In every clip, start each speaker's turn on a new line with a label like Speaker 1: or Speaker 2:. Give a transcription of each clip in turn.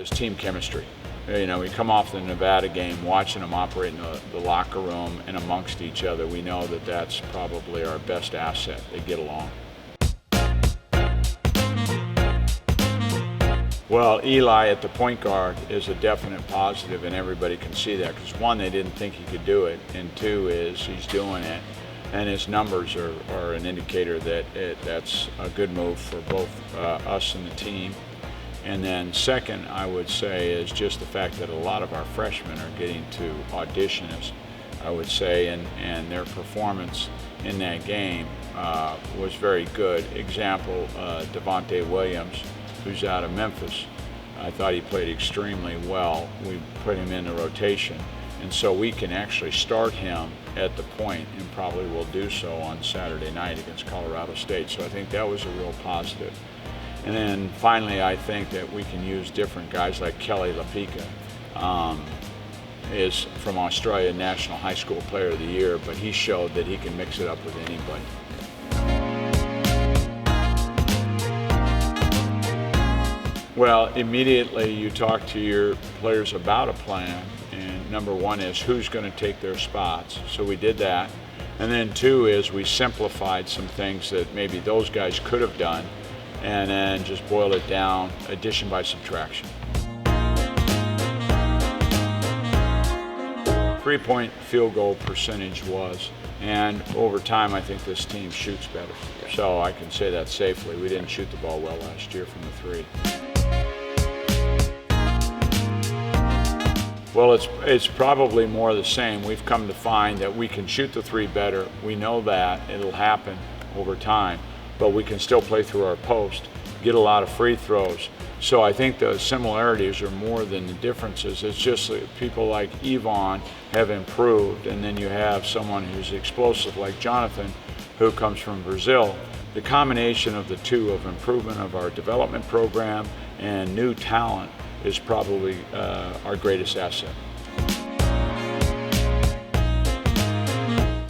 Speaker 1: is team chemistry. You know, we come off the Nevada game, watching them operate in the locker room and amongst each other. We know that that's probably our best asset. They get along. Well, Eli at the point guard is a definite positive, and everybody can see that, because one, they didn't think he could do it, and two is he's doing it, and his numbers are an indicator that that's a good move for both us and the team. And then second, I would say, is just the fact that a lot of our freshmen are getting to audition, I would say, and their performance in that game was very good. Example, Devontae Williams, who's out of Memphis. I thought he played extremely well. We put him in the rotation, and so we can actually start him at the point, and probably will do so on Saturday night against Colorado State. So I think that was a real positive. And then finally, I think that we can use different guys like Kelly Lapika, is from Australia, National High School Player of the Year, but he showed that he can mix it up with anybody. Well, immediately you talk to your players about a plan, and number one is who's going to take their spots. So we did that. And then two is we simplified some things that maybe those guys could have done, and then just boiled it down, addition by subtraction. 3-point field goal percentage was, and over time I think this team shoots better. So I can say that safely. We didn't shoot the ball well last year from the three. Well, it's probably more the same. We've come to find that we can shoot the three better. We know that it'll happen over time, but we can still play through our post, get a lot of free throws. So I think the similarities are more than the differences. It's just that people like Yvonne have improved, and then you have someone who's explosive like Jonathan, who comes from Brazil. The combination of the two, of improvement of our development program and new talent, is probably our greatest asset.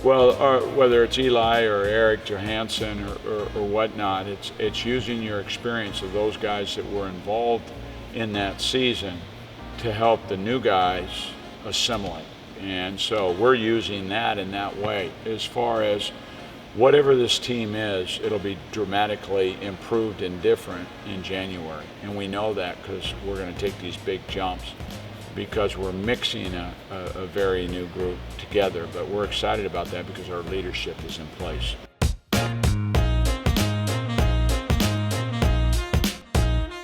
Speaker 1: Well, whether it's Eli or Eric Johansson or whatnot, it's using your experience of those guys that were involved in that season to help the new guys assimilate. And so we're using that in that way. As far as whatever this team is, it'll be dramatically improved and different in January. And we know that because we're going to take these big jumps, because we're mixing a very new group together. But we're excited about that because our leadership is in place.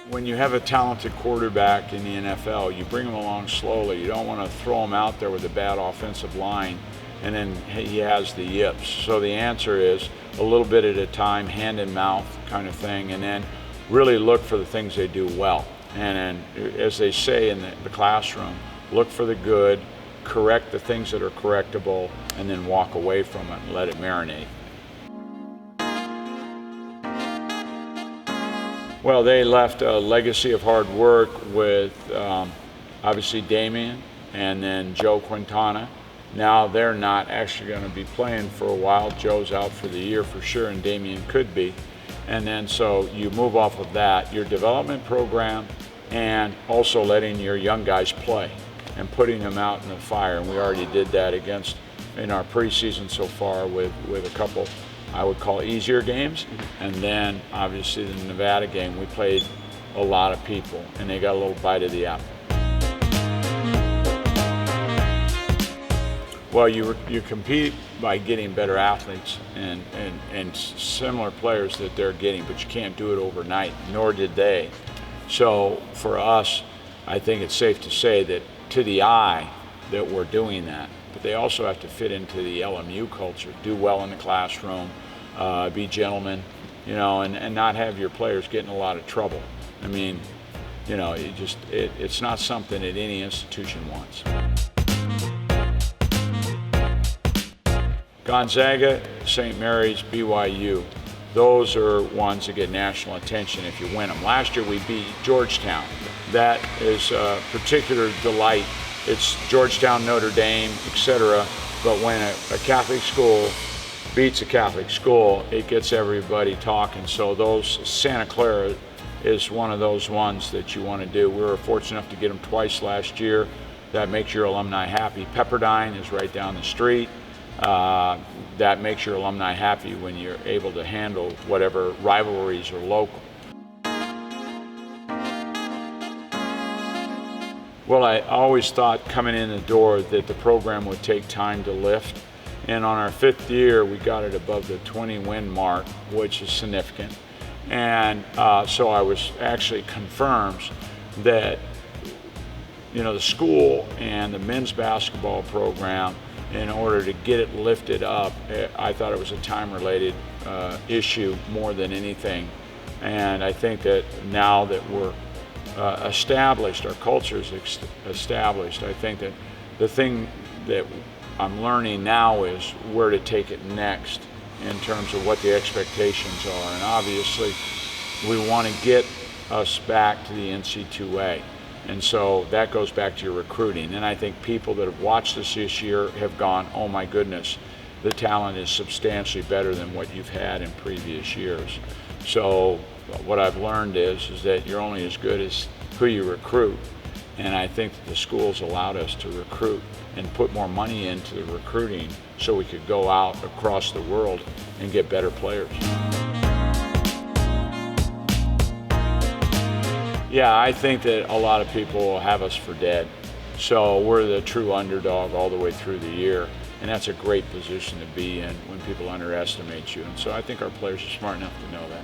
Speaker 1: When you have a talented quarterback in the NFL, you bring him along slowly. You don't want to throw him out there with a bad offensive line and then he has the yips. So the answer is a little bit at a time, hand in mouth kind of thing, and then really look for the things they do well. And then, as they say in the classroom, look for the good, correct the things that are correctable, and then walk away from it and let it marinate. Well, they left a legacy of hard work with obviously Damien and then Joe Quintana. Now they're not actually going to be playing for a while. Joe's out for the year for sure, and Damien could be. And then so you move off of that, your development program, and also letting your young guys play and putting them out in the fire. And we already did that in our preseason so far with a couple, I would call, easier games. And then obviously the Nevada game, we played a lot of people and they got a little bite of the apple. Well, you compete by getting better athletes and similar players that they're getting, but you can't do it overnight, nor did they. So for us, I think it's safe to say that to the eye that we're doing that, but they also have to fit into the LMU culture, do well in the classroom, be gentlemen, and not have your players get in a lot of trouble. I mean, it's not something that any institution wants. Gonzaga, St. Mary's, BYU, those are ones that get national attention if you win them. Last year we beat Georgetown. That is a particular delight. It's Georgetown, Notre Dame, etc. But when a Catholic school beats a Catholic school, it gets everybody talking. So those Santa Clara is one of those ones that you want to do. We were fortunate enough to get them twice last year. That makes your alumni happy. Pepperdine is right down the street. That makes your alumni happy when you're able to handle whatever rivalries are local. Well, I always thought coming in the door that the program would take time to lift. And on our 5th year, we got it above the 20-win mark, which is significant. And so I was actually confirmed that, you know, the school and the men's basketball program, in order to get it lifted up, I thought it was a time-related issue more than anything. And I think that now that we're established, our culture is established, I think that the thing that I'm learning now is where to take it next in terms of what the expectations are. And obviously, we want to get us back to the NC2A. And so that goes back to your recruiting. And I think people that have watched us this year have gone, oh my goodness, the talent is substantially better than what you've had in previous years. So what I've learned is that you're only as good as who you recruit. And I think that the schools allowed us to recruit and put more money into the recruiting so we could go out across the world and get better players. Yeah, I think that a lot of people will have us for dead. So we're the true underdog all the way through the year. And that's a great position to be in when people underestimate you. And so I think our players are smart enough to know that.